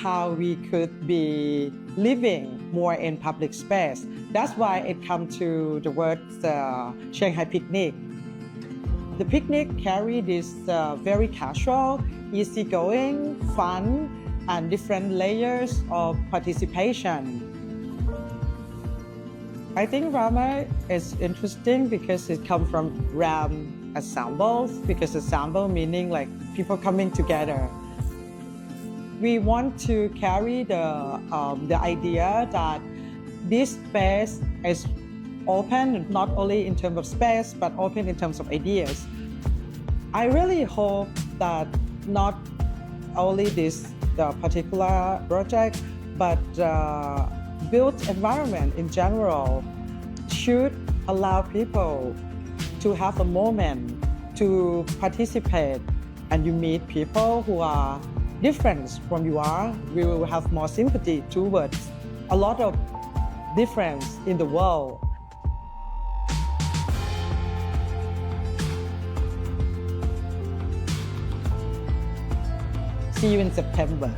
how we could be living more in public space. That's why it comes to the word Shanghai picnic. The picnic carry this very casual, easygoing, fun, and different layers of participation. I think Rama is interesting because it comes from Ram ensemble, because ensemble meaning like people coming together. We want to carry the idea that this space is open, not only in terms of space, but open in terms of ideas. I really hope that not only this particular project, but built environment in general should allow people to have a moment to participate, and you meet people who are different from you are. We will have more sympathy towards a lot of difference in the world. See you in September.